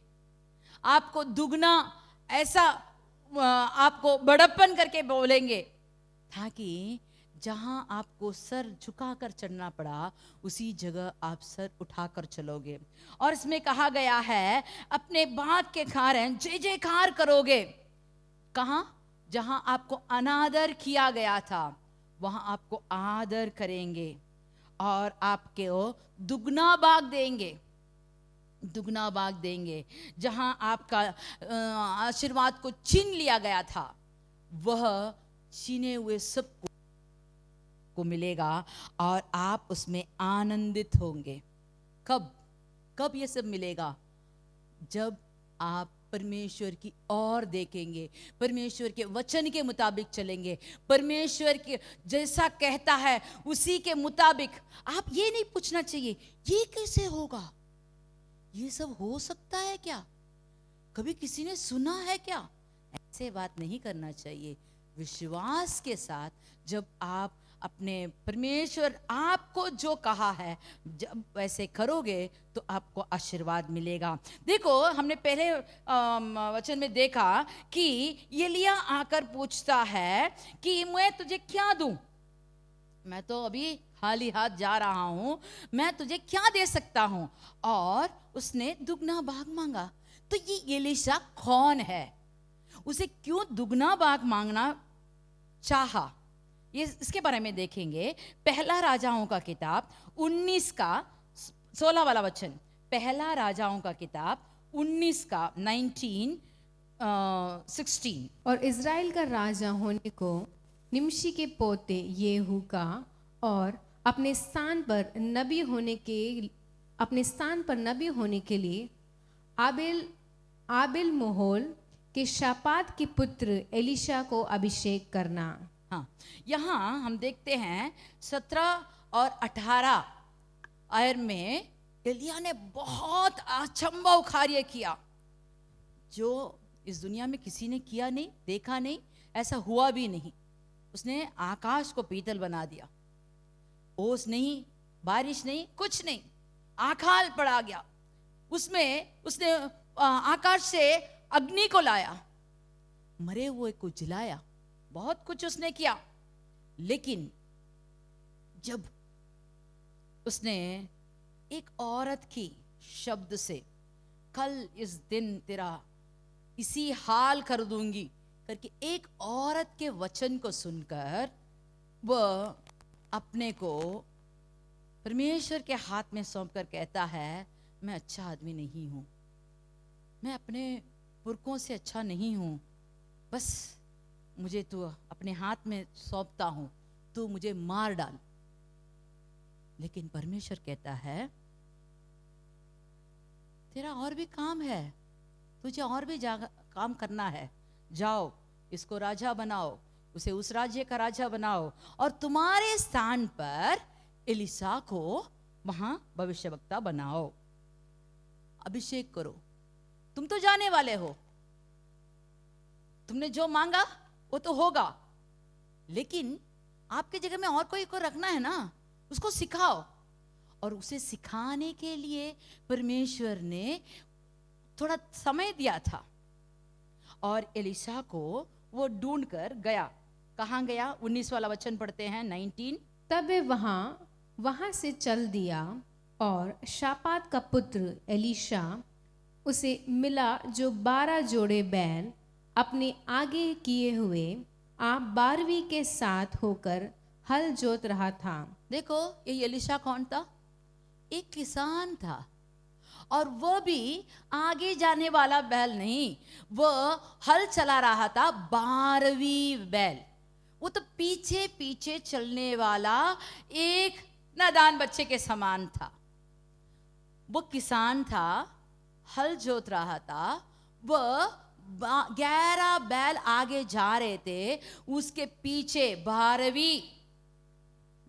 आपको दुगना ऐसा आपको बड़प्पन करके बोलेंगे, ताकि जहां आपको सर झुकाकर चढ़ना पड़ा, उसी जगह आप सर उठाकर चलोगे। और इसमें कहा गया है अपने भाग के कारण जय जयकार करोगे। कहां? जहां आपको अनादर किया गया था, वहां आपको आदर करेंगे और आपके दुगना भाग देंगे, दुगना भाग देंगे। जहां आपका आशीर्वाद को छीन लिया गया था, वह छीने हुए सबको मिलेगा और आप उसमें आनंदित होंगे। कब ये सब मिलेगा? जब आप परमेश्वर की ओर देखेंगे, परमेश्वर के वचन के मुताबिक चलेंगे, परमेश्वर के जैसा कहता है उसी के मुताबिक। आप ये नहीं पूछना चाहिए ये कैसे होगा, ये सब हो सकता है क्या, कभी किसी ने सुना है क्या, ऐसे बात नहीं करना चाहिए। विश्वास के साथ जब आप अपने परमेश्वर आपको जो कहा है जब वैसे करोगे तो आपको आशीर्वाद मिलेगा। देखो, हमने पहले वचन में देखा कि एलिया आकर पूछता है कि मैं तुझे क्या दूं, मैं तो अभी खाली हाथ जा रहा हूं, मैं तुझे क्या दे सकता हूं। और उसने दुगना भाग मांगा। तो ये एलीशा कौन है, उसे क्यों दुगना भाग मांगना चाहा, ये इसके बारे में देखेंगे। पहला राजाओं का किताब 19 का 16 वाला वचन, पहला राजाओं का किताब 19 का 16। और इज़राइल का राजा होने को निमशी के पोते येहू का और अपने स्थान पर नबी होने के लिए आबिल मोहोल के शापात के पुत्र एलिशा को अभिषेक करना। हाँ, यहाँ हम देखते हैं 17 और 18 आयर में एलिया ने बहुत अचंभव कार्य किया जो इस दुनिया में किसी ने किया नहीं, देखा नहीं, ऐसा हुआ भी नहीं। उसने आकाश को पीतल बना दिया, ओस नहीं, बारिश नहीं, कुछ नहीं, आकाल पड़ा गया। उसने आकाश से अग्नि को लाया, मरे हुए को जिलाया, बहुत कुछ उसने किया। लेकिन जब उसने एक औरत की शब्द से कल इस दिन तेरा इसी हाल कर दूंगी करके एक औरत के वचन को सुनकर वह अपने को परमेश्वर के हाथ में सौंप कर कहता है, मैं अच्छा आदमी नहीं हूं, मैं अपने पुरखों से अच्छा नहीं हूं, बस मुझे तू अपने हाथ में सौंपता हूं, तू मुझे मार डाल। लेकिन परमेश्वर कहता है तेरा और भी काम है, तुझे और भी काम करना है, जाओ इसको राजा बनाओ, उसे उस राज्य का राजा बनाओ और तुम्हारे स्थान पर एलिसा को वहां भविष्यवक्ता बनाओ, अभिषेक करो। तुम तो जाने वाले हो, तुमने जो मांगा वो तो होगा, लेकिन आपके जगह में और कोई को रखना है ना, उसको सिखाओ। और उसे सिखाने के लिए परमेश्वर ने थोड़ा समय दिया था और एलिसा को वो ढूंढ कर गया। कहाँ गया? 19 वाला वचन पढ़ते हैं 19। तब वे वहां से चल दिया और शापात का पुत्र एलीशा उसे मिला जो 12 जोड़े बैल अपने आगे किए हुए आप 12वीं के साथ होकर हल जोत रहा था। देखो ये एलीशा कौन था? एक किसान था, और वह भी आगे जाने वाला बैल नहीं, वह हल चला रहा था 12वीं बैल। वो तो पीछे पीछे चलने वाला एक नादान बच्चे के समान था। वो किसान था, हल जोत रहा था, वह 11 बैल आगे जा रहे थे, उसके पीछे 12वीं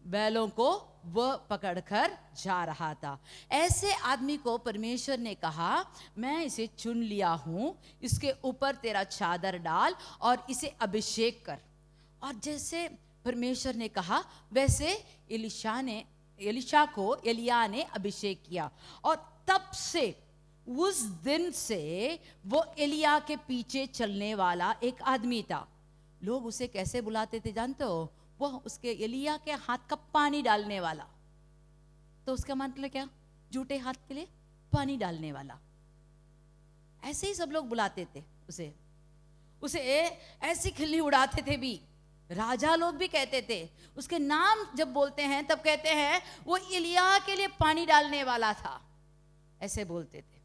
बैलों को वह पकड़कर जा रहा था। ऐसे आदमी को परमेश्वर ने कहा, मैं इसे चुन लिया हूं, इसके ऊपर तेरा चादर डाल और इसे अभिषेक कर। और जैसे परमेश्वर ने कहा वैसे एलिशा को एलिया ने अभिषेक किया, और तब से उस दिन से वो एलिया के पीछे चलने वाला एक आदमी था। लोग उसे कैसे बुलाते थे जानते हो? वह उसके एलिया के हाथ का पानी डालने वाला। तो उसका मतलब क्या? झूठे हाथ के लिए पानी डालने वाला। ऐसे ही सब लोग बुलाते थे उसे ऐसी खिल्ली उड़ाते थे भी। राजा लोग भी कहते थे, उसके नाम जब बोलते हैं तब कहते हैं वो एलिया के लिए पानी डालने वाला था, ऐसे बोलते थे।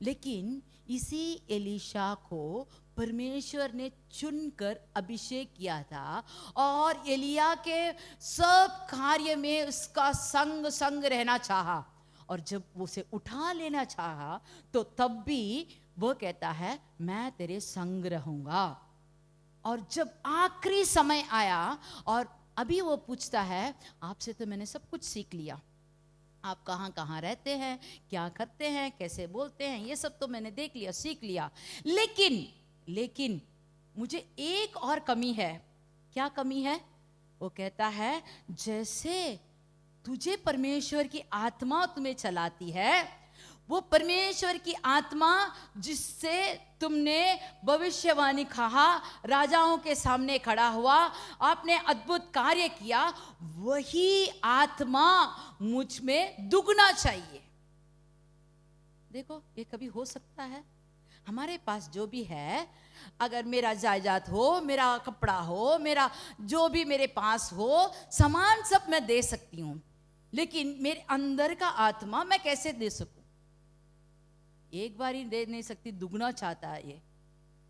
लेकिन इसी एलीशा को परमेश्वर ने चुनकर अभिषेक किया था, और एलिया के सब कार्य में उसका संग रहना चाहा, और जब वो उसे उठा लेना चाहा तो तब भी वो कहता है मैं तेरे संग रहूंगा। और जब आखिरी समय आया और अभी वो पूछता है, आपसे तो मैंने सब कुछ सीख लिया, आप कहाँ कहाँ रहते हैं, क्या करते हैं, कैसे बोलते हैं, ये सब तो मैंने देख लिया, सीख लिया, लेकिन मुझे एक और कमी है। क्या कमी है? वो कहता है जैसे तुझे परमेश्वर की आत्मा तुम्हें चलाती है, वो परमेश्वर की आत्मा जिससे तुमने भविष्यवाणी कहा, राजाओं के सामने खड़ा हुआ, आपने अद्भुत कार्य किया, वही आत्मा मुझ में दुगना चाहिए। देखो ये कभी हो सकता है? हमारे पास जो भी है, अगर मेरा जायदाद हो, मेरा कपड़ा हो, मेरा जो भी मेरे पास हो, सामान सब मैं दे सकती हूँ, लेकिन मेरे अंदर का आत्मा मैं कैसे दे सकूं? एक बार ही दे नहीं सकती, दुगना चाहता है। ये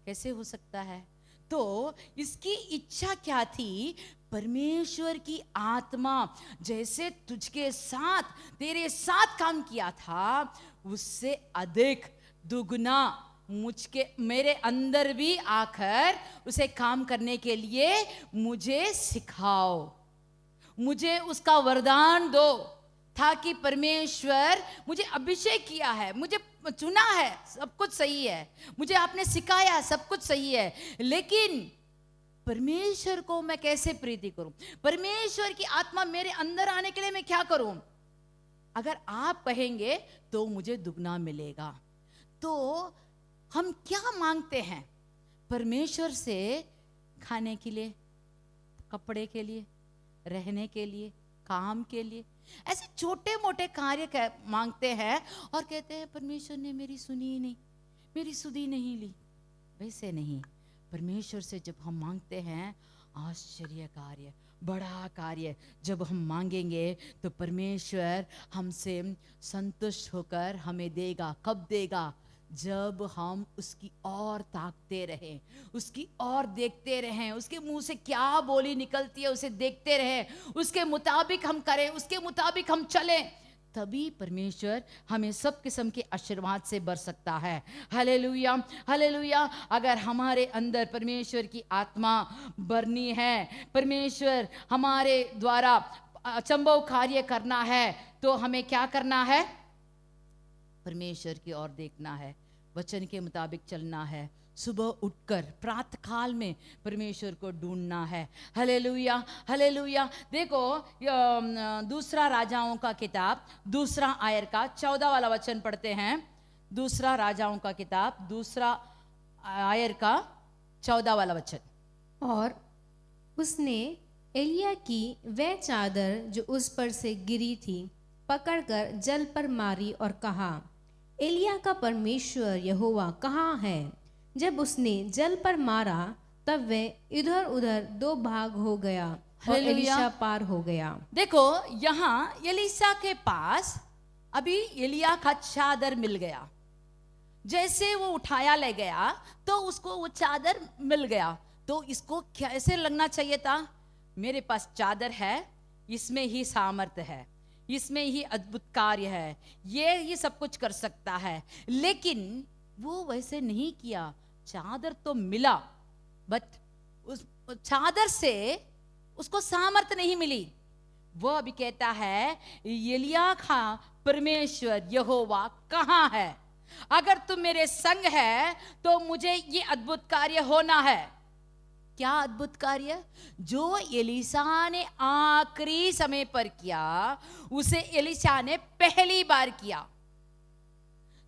कैसे हो सकता है? तो इसकी इच्छा क्या थी? परमेश्वर की आत्मा जैसे तुझके साथ, तेरे साथ काम किया था, उससे अधिक दुगना मेरे अंदर भी आकर उसे काम करने के लिए मुझे सिखाओ, मुझे उसका वरदान दो, ताकि परमेश्वर मुझे अभिषेक किया है, मुझे चुना है, सब कुछ सही है, मुझे आपने सिखाया, सब कुछ सही है, लेकिन परमेश्वर को मैं कैसे प्रीति करूं? परमेश्वर की आत्मा मेरे अंदर आने के लिए मैं क्या करूं? अगर आप कहेंगे तो मुझे दुगना मिलेगा। तो हम क्या मांगते हैं परमेश्वर से? खाने के लिए, कपड़े के लिए, रहने के लिए, काम के लिए, ऐसे छोटे मोटे कार्य मांगते हैं और कहते हैं परमेश्वर ने मेरी सुनी नहीं, मेरी सुधी नहीं ली। वैसे नहीं, परमेश्वर से जब हम मांगते हैं आश्चर्य कार्य, बड़ा कार्य जब हम मांगेंगे तो परमेश्वर हमसे संतुष्ट होकर हमें देगा। कब देगा? जब हम उसकी ओर ताकते रहें, उसकी ओर देखते रहें, उसके मुंह से क्या बोली निकलती है उसे देखते रहें, उसके मुताबिक हम करें, उसके मुताबिक हम चलें, तभी परमेश्वर हमें सब किस्म के आशीर्वाद से भर सकता है। Hallelujah, hallelujah. अगर हमारे अंदर परमेश्वर की आत्मा भरनी है, परमेश्वर हमारे द्वारा अचंभव कार्य करना है, तो हमें क्या करना है? परमेश्वर की ओर देखना है, वचन के मुताबिक चलना है, सुबह उठकर प्रातः काल में परमेश्वर को ढूंढना है। Hallelujah, hallelujah. देखो दूसरा राजाओं का किताब, दूसरा आयर का 14 वाला वचन पढ़ते हैं। दूसरा राजाओं का किताब, दूसरा आयर का 14 वाला वचन। और उसने एलिया की वह चादर जो उस पर से गिरी थी पकड़कर जल पर मारी और कहा, एलिया का परमेश्वर यहोवा कहाँ है? जब उसने जल पर मारा तब वह इधर उधर 2 भाग हो गया और एलीशा पार हो गया। देखो यहाँ एलीशा के पास अभी एलिया का चादर मिल गया। जैसे वो उठाया ले गया तो उसको वो चादर मिल गया। तो इसको कैसे लगना चाहिए था? मेरे पास चादर है, इसमें ही सामर्थ्य है, इसमें ही अद्भुत कार्य है, ये सब कुछ कर सकता है। लेकिन वो वैसे नहीं किया। चादर तो मिला, बट उस चादर से उसको सामर्थ्य नहीं मिली। वो अभी कहता है एलिया का परमेश्वर यहोवा कहाँ है? अगर तुम मेरे संग है तो मुझे ये अद्भुत कार्य होना है। क्या अद्भुत कार्य? जो एलीशा ने आखिरी समय पर किया, उसे एलीशा ने पहली बार किया।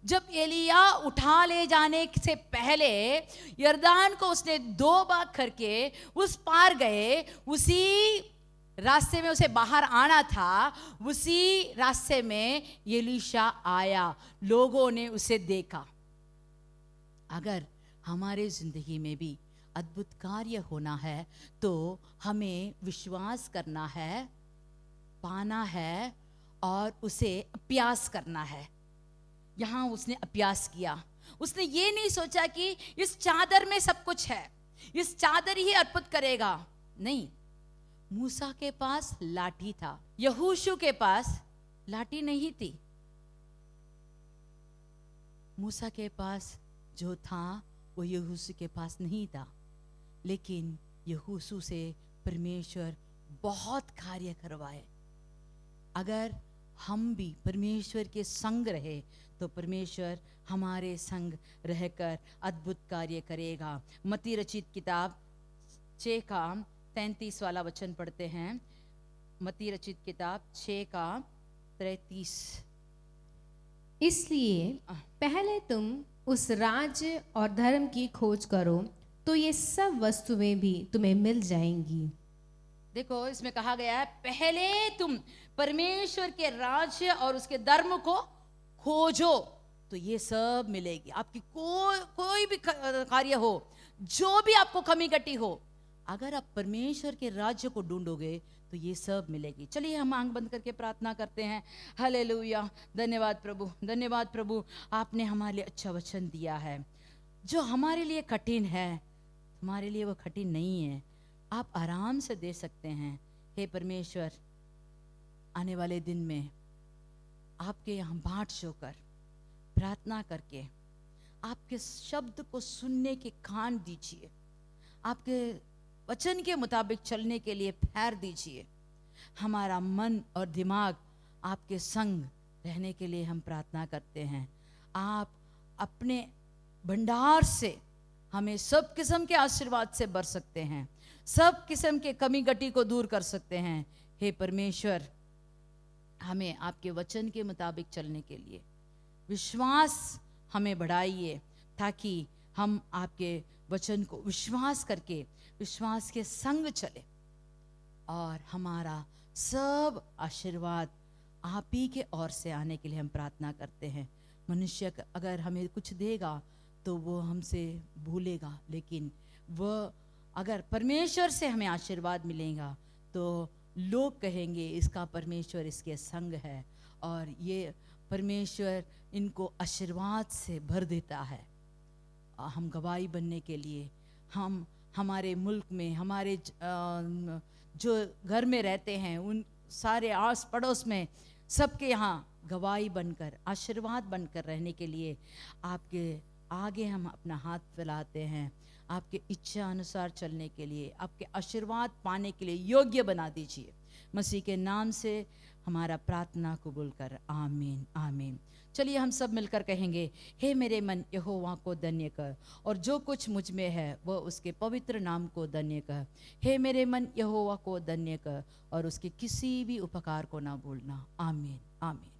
जब एलिया उठा ले जाने से पहले यरदान को उसने 2 बार करके उस पार गए, उसी रास्ते में उसे बाहर आना था, उसी रास्ते में एलीशा आया, लोगों ने उसे देखा। अगर हमारे जिंदगी में भी अद्भुत कार्य होना है तो हमें विश्वास करना है, पाना है और उसे अभ्यास करना है। यहां उसने अभ्यास किया। उसने ये नहीं सोचा कि इस चादर में सब कुछ है, इस चादर ही अद्भुत करेगा। नहीं, मूसा के पास लाठी था, यहोशू के पास लाठी नहीं थी। मूसा के पास जो था वो यहोशू के पास नहीं था, लेकिन यहोशू से परमेश्वर बहुत कार्य करवाए। अगर हम भी परमेश्वर के संग रहे तो परमेश्वर हमारे संग रहकर अद्भुत कार्य करेगा। मत्ती रचित किताब 6 का 33 वाला वचन पढ़ते हैं। मत्ती रचित किताब 6 का 33। इसलिए पहले तुम उस राज्य और धर्म की खोज करो तो ये सब वस्तुएं भी तुम्हें मिल जाएंगी। देखो इसमें कहा गया है पहले तुम परमेश्वर के राज्य और उसके धर्म को खोजो तो ये सब मिलेगी। आपकी कोई भी कार्य हो, जो भी आपको कमी कटी हो, अगर आप परमेश्वर के राज्य को ढूंढोगे तो ये सब मिलेगी। चलिए हम आंख बंद करके प्रार्थना करते हैं। हालेलुया। धन्यवाद प्रभु, धन्यवाद प्रभु, आपने हमारे लिए अच्छा वचन दिया है। जो हमारे लिए कठिन है तुम्हारे लिए वो कठिन नहीं है, आप आराम से दे सकते हैं। हे परमेश्वर, आने वाले दिन में आपके यहाँ बाट जोकर प्रार्थना करके आपके शब्द को सुनने के कान दीजिए, आपके वचन के मुताबिक चलने के लिए पैर दीजिए। हमारा मन और दिमाग आपके संग रहने के लिए हम प्रार्थना करते हैं। आप अपने भंडार से हमें सब किस्म के आशीर्वाद से भर सकते हैं, सब किस्म के कमी गटी को दूर कर सकते हैं। हे परमेश्वर, हमें आपके वचन के मुताबिक चलने के लिए विश्वास हमें बढ़ाइए, ताकि हम आपके वचन को विश्वास करके विश्वास के संग चले और हमारा सब आशीर्वाद आप ही के ओर से आने के लिए हम प्रार्थना करते हैं। मनुष्य अगर हमें कुछ देगा तो वो हमसे भूलेगा, लेकिन वह अगर परमेश्वर से हमें आशीर्वाद मिलेगा तो लोग कहेंगे इसका परमेश्वर इसके संग है, और ये परमेश्वर इनको आशीर्वाद से भर देता है। हम गवाही बनने के लिए हम हमारे मुल्क में, हमारे जो घर में रहते हैं, उन सारे आस पड़ोस में सबके यहाँ गवाही बनकर, आशीर्वाद बनकर रहने के लिए आपके आगे हम अपना हाथ फैलाते हैं। आपके इच्छा अनुसार चलने के लिए, आपके आशीर्वाद पाने के लिए योग्य बना दीजिए। मसीह के नाम से हमारा प्रार्थना कबूल कर, आमीन आमीन। चलिए हम सब मिलकर कहेंगे, हे मेरे मन यहोवा को धन्य कर, और जो कुछ मुझ में है वह उसके पवित्र नाम को धन्य कर। हे मेरे मन यहोवा को धन्य कर, और उसके किसी भी उपकार को ना भूलना। आमीन आमीन।